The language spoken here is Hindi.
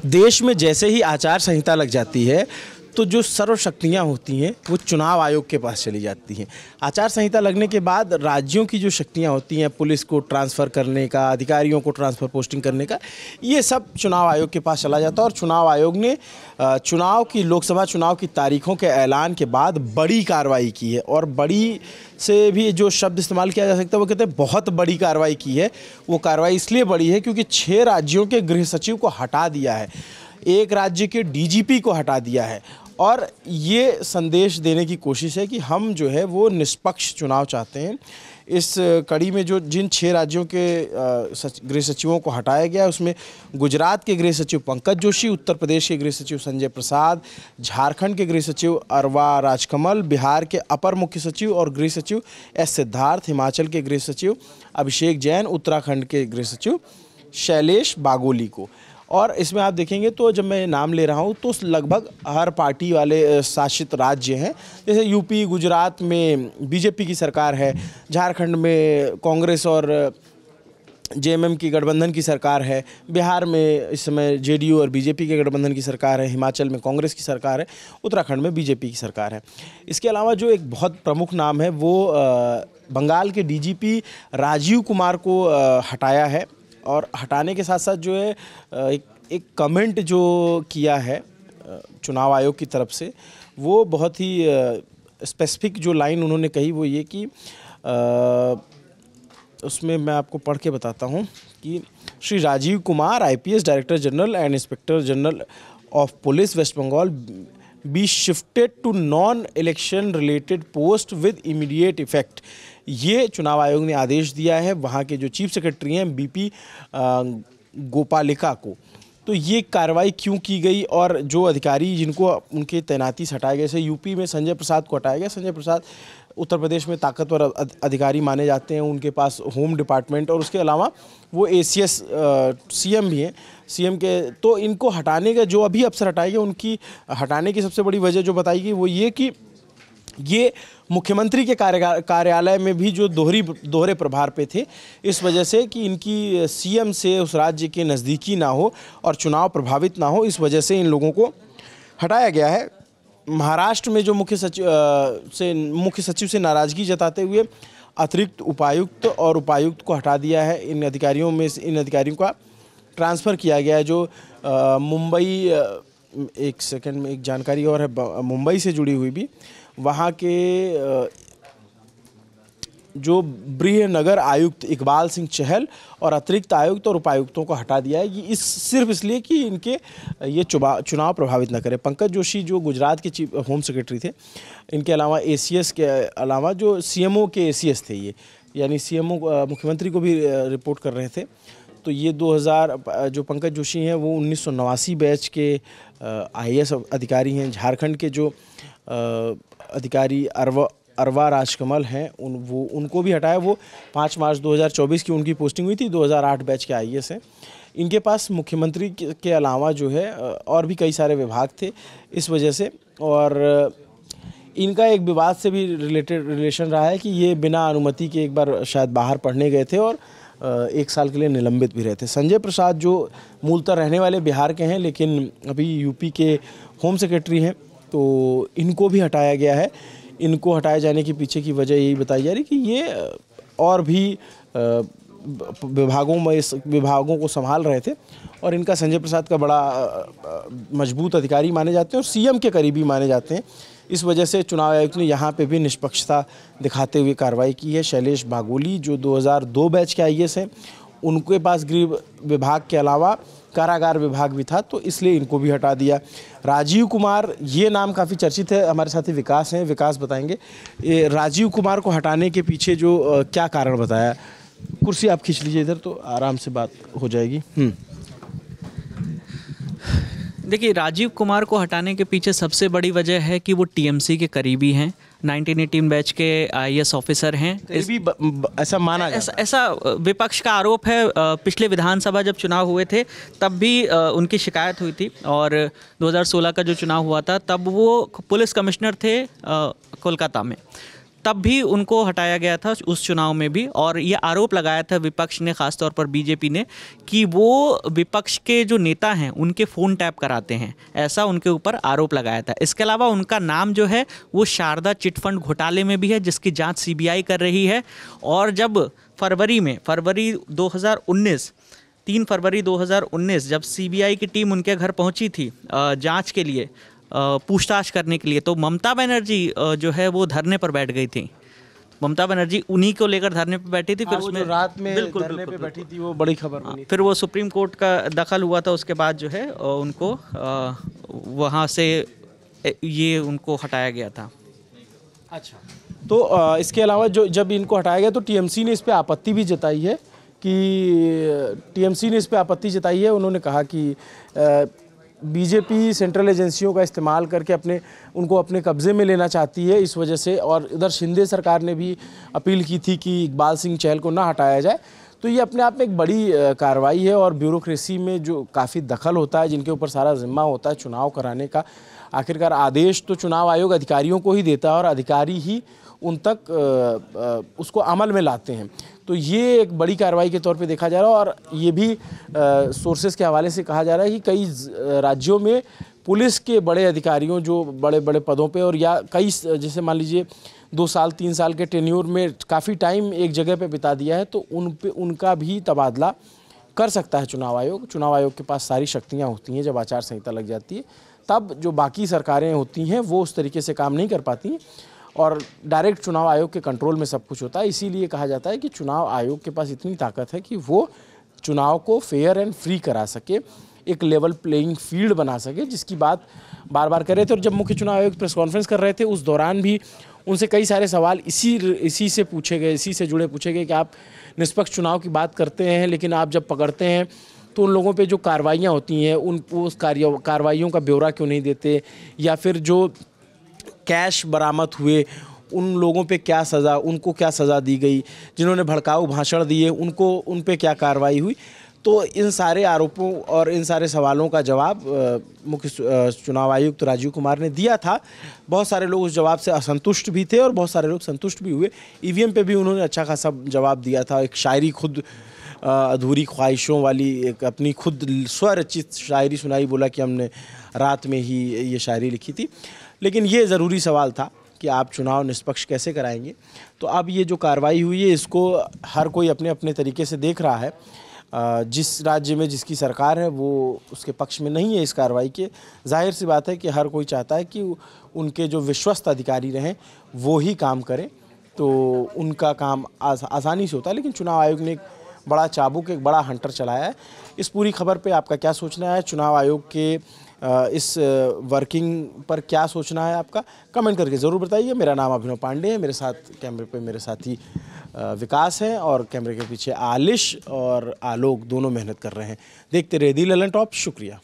देश में जैसे ही आचार संहिता लग जाती है तो जो सर्वशक्तियाँ होती हैं वो चुनाव आयोग के पास चली जाती हैं। आचार संहिता लगने के बाद राज्यों की जो शक्तियाँ होती हैं, पुलिस को ट्रांसफ़र करने का, अधिकारियों को ट्रांसफ़र पोस्टिंग करने का, ये सब चुनाव आयोग के पास चला जाता है। और चुनाव आयोग ने लोकसभा चुनाव की तारीखों के ऐलान के बाद बड़ी कार्रवाई की है। और बड़ी से भी जो शब्द इस्तेमाल किया जा सकता है वो कहते हैं बहुत बड़ी कार्रवाई की है। वो कार्रवाई इसलिए बड़ी है क्योंकि 6 राज्यों के गृह सचिव को हटा दिया है, एक राज्य के डीजीपी को हटा दिया है। और ये संदेश देने की कोशिश है कि हम जो है वो निष्पक्ष चुनाव चाहते हैं। इस कड़ी में जो जिन 6 राज्यों के गृह सचिवों को हटाया गया है उसमें गुजरात के गृह सचिव पंकज जोशी, उत्तर प्रदेश के गृह सचिव संजय प्रसाद, झारखंड के गृह सचिव अरवा राजकमल, बिहार के अपर मुख्य सचिव और गृह सचिव एस सिद्धार्थ, हिमाचल के गृह सचिव अभिषेक जैन, उत्तराखंड के गृह सचिव शैलेश बागोली को। और इसमें आप देखेंगे तो जब मैं नाम ले रहा हूँ तो लगभग हर पार्टी वाले शासित राज्य हैं। जैसे यूपी, गुजरात में बीजेपी की सरकार है, झारखंड में कांग्रेस और जेएमएम की गठबंधन की सरकार है, बिहार में इस समय जेडीयू और बीजेपी के गठबंधन की सरकार है, हिमाचल में कांग्रेस की सरकार है, उत्तराखंड में बीजेपी की सरकार है। इसके अलावा जो एक बहुत प्रमुख नाम है वो बंगाल के डीजीपी राजीव कुमार को हटाया है। और हटाने के साथ साथ जो है एक कमेंट जो किया है चुनाव आयोग की तरफ से, वो बहुत ही स्पेसिफिक जो लाइन उन्होंने कही वो ये कि उसमें मैं आपको पढ़ के बताता हूँ कि Shri Rajeev Kumar IPS director general and inspector general of police West Bengal be shifted to non election related post with immediate effect. ये चुनाव आयोग ने आदेश दिया है वहाँ के जो चीफ सेक्रेटरी हैं बीपी गोपालिका को। तो ये कार्रवाई क्यों की गई और जो अधिकारी जिनको उनके तैनाती से हटाए गए, जैसे यूपी में संजय प्रसाद को हटाया गया। संजय प्रसाद उत्तर प्रदेश में ताकतवर अधिकारी माने जाते हैं, उनके पास होम डिपार्टमेंट और उसके अलावा वो एसीएस सीएम भी हैं, सीएम के। तो इनको हटाने का जो अभी अफसर हटाए गए, उनकी हटाने की सबसे बड़ी वजह जो बताई गई वो ये कि ये मुख्यमंत्री के कार्यालय में भी जो दोहरे प्रभार पे थे, इस वजह से कि इनकी सीएम से उस राज्य के नज़दीकी ना हो और चुनाव प्रभावित ना हो, इस वजह से इन लोगों को हटाया गया है। महाराष्ट्र में जो मुख्य सचिव से नाराज़गी जताते हुए अतिरिक्त उपायुक्त और उपायुक्त को हटा दिया है। इन अधिकारियों का ट्रांसफ़र किया गया है। जो मुंबई, एक सेकंड में एक जानकारी और है मुंबई से जुड़ी हुई भी, वहाँ के जो गृह आयुक्त इकबाल सिंह चहल और अतिरिक्त आयुक्त और उपायुक्तों को हटा दिया है। ये सिर्फ इसलिए कि इनके ये चुनाव प्रभावित न करे। पंकज जोशी जो गुजरात के चीफ होम सेक्रेटरी थे, इनके अलावा एसीएस के अलावा जो सीएमओ के एसीएस थे, ये यानी सीएमओ मुख्यमंत्री को भी रिपोर्ट कर रहे थे। तो ये 2000 जो पंकज जोशी हैं वो 1989 बैच के आईएएस अधिकारी हैं। झारखंड के जो अधिकारी अरवा राजकमल हैं उनको भी हटाया। वो 5 मार्च 2024 की उनकी पोस्टिंग हुई थी, 2008 बैच के आईएएस हैं। इनके पास मुख्यमंत्री के अलावा जो है और भी कई सारे विभाग थे, इस वजह से। और इनका एक विवाद से भी रिलेशन रहा है कि ये बिना अनुमति के एक बार शायद बाहर पढ़ने गए थे और 1 साल के लिए निलंबित भी रहे थे। संजय प्रसाद जो मूलतः रहने वाले बिहार के हैं लेकिन अभी यूपी के होम सेक्रेटरी हैं, तो इनको भी हटाया गया है। इनको हटाए जाने के पीछे की वजह यही बताई जा रही कि ये और भी विभागों को संभाल रहे थे और इनका संजय प्रसाद का बड़ा मजबूत अधिकारी माने जाते हैं और सीएम के करीबी माने जाते हैं। इस वजह से चुनाव आयोग ने यहाँ पे भी निष्पक्षता दिखाते हुए कार्रवाई की है। शैलेश बागोली जो 2002 बैच के आईएएस हैं, उनके पास गृह विभाग के अलावा कारागार विभाग भी था, तो इसलिए इनको भी हटा दिया। राजीव कुमार, ये नाम काफ़ी चर्चित है। हमारे साथी विकास हैं, विकास बताएंगे ये राजीव कुमार को हटाने के पीछे जो क्या कारण बताया। कुर्सी आप खींच लीजिए इधर तो आराम से बात हो जाएगी। देखिए, राजीव कुमार को हटाने के पीछे सबसे बड़ी वजह है कि वो टीएमसी के करीबी हैं, 1918 बैच के आईएएस ऑफिसर हैं। ऐसा माना जाता है। ऐसा विपक्ष का आरोप है। पिछले विधानसभा जब चुनाव हुए थे तब भी उनकी शिकायत हुई थी और 2016 का जो चुनाव हुआ था तब वो पुलिस कमिश्नर थे कोलकाता में। तब भी उनको हटाया गया था उस चुनाव में भी। और ये आरोप लगाया था विपक्ष ने, खासतौर पर बीजेपी ने, कि वो विपक्ष के जो नेता हैं उनके फ़ोन टैप कराते हैं, ऐसा उनके ऊपर आरोप लगाया था। इसके अलावा उनका नाम जो है वो शारदा चिटफंड घोटाले में भी है, जिसकी जांच सीबीआई कर रही है। और जब फरवरी 2019 3 फरवरी 2019 जब सीबीआई की टीम उनके घर पहुंची थी जांच के लिए, पूछताछ करने के लिए, तो ममता बनर्जी जो है वो धरने पर बैठ गई थी। ममता बनर्जी उन्हीं को लेकर धरने पर बैठी थी। फिर उसमें रात में धरने पे बैठी थी, वो बड़ी खबर बनी। फिर वो सुप्रीम कोर्ट का दखल हुआ था, उसके बाद जो है उनको वहाँ से ये उनको हटाया गया था। अच्छा, तो इसके अलावा जब इनको हटाया गया तो टीएमसी ने इस पर आपत्ति भी जताई है उन्होंने कहा कि बीजेपी सेंट्रल एजेंसियों का इस्तेमाल करके उनको अपने कब्जे में लेना चाहती है, इस वजह से। और इधर शिंदे सरकार ने भी अपील की थी कि इकबाल सिंह चहल को ना हटाया जाए। तो ये अपने आप में एक बड़ी कार्रवाई है, और ब्यूरोक्रेसी में जो काफ़ी दखल होता है, जिनके ऊपर सारा जिम्मा होता है चुनाव कराने का, आखिरकार आदेश तो चुनाव आयोग अधिकारियों को ही देता है और अधिकारी ही उन तक उसको अमल में लाते हैं। तो ये एक बड़ी कार्रवाई के तौर पे देखा जा रहा है। और ये भी सोर्सेज के हवाले से कहा जा रहा है कि कई राज्यों में पुलिस के बड़े अधिकारियों जो बड़े बड़े पदों पे, और या कई, जैसे मान लीजिए 2 साल 3 साल के टेन्योर में काफ़ी टाइम एक जगह पे बिता दिया है, तो उनका भी तबादला कर सकता है चुनाव आयोग। चुनाव आयोग के पास सारी शक्तियाँ होती हैं। जब आचार संहिता लग जाती है तब जो बाकी सरकारें होती हैं वो उस तरीके से काम नहीं कर पाती हैं, और डायरेक्ट चुनाव आयोग के कंट्रोल में सब कुछ होता है। इसीलिए कहा जाता है कि चुनाव आयोग के पास इतनी ताकत है कि वो चुनाव को फेयर एंड फ्री करा सके, एक लेवल प्लेइंग फील्ड बना सके, जिसकी बात बार बार कर रहे थे। और जब मुख्य चुनाव आयोग प्रेस कॉन्फ्रेंस कर रहे थे उस दौरान भी उनसे कई सारे सवाल इसी से पूछे गए, इसी से जुड़े पूछे गए कि आप निष्पक्ष चुनाव की बात करते हैं, लेकिन आप जब पकड़ते हैं तो उन लोगों पे जो कार्रवाइयाँ होती हैं उस कार्रवाइयों का ब्यौरा क्यों नहीं देते, या फिर जो कैश बरामद हुए उन लोगों पे उनको क्या सज़ा दी गई, जिन्होंने भड़काऊ भाषण दिए उन पे क्या कार्रवाई हुई। तो इन सारे आरोपों और इन सारे सवालों का जवाब मुख्य चुनाव आयुक्त राजीव कुमार ने दिया था। बहुत सारे लोग उस जवाब से असंतुष्ट भी थे और बहुत सारे लोग संतुष्ट भी हुए। ईवीएम पे भी उन्होंने अच्छा खासा जवाब दिया था। एक शायरी, खुद अधूरी ख्वाहिशों वाली एक अपनी खुद स्वरचित शायरी सुनाई, बोला कि हमने रात में ही ये शायरी लिखी थी। लेकिन ये ज़रूरी सवाल था कि आप चुनाव निष्पक्ष कैसे कराएंगे। तो अब ये जो कार्रवाई हुई है इसको हर कोई अपने अपने तरीके से देख रहा है। जिस राज्य में जिसकी सरकार है वो उसके पक्ष में नहीं है इस कार्रवाई के। जाहिर सी बात है कि हर कोई चाहता है कि उनके जो विश्वस्त अधिकारी रहें वो ही काम करें, तो उनका काम आसानी से होता है। लेकिन चुनाव आयोग ने एक बड़ा चाबुक, एक बड़ा हंटर चलाया है। इस पूरी खबर पे आपका क्या सोचना है? चुनाव आयोग के इस वर्किंग पर क्या सोचना है आपका? कमेंट करके ज़रूर बताइए। मेरा नाम अभिनव पांडे है, मेरे साथ कैमरे पे मेरे साथी विकास हैं, और कैमरे के पीछे आलिश और आलोक दोनों मेहनत कर रहे हैं। देखते रहिए दी ललन टॉप। शुक्रिया।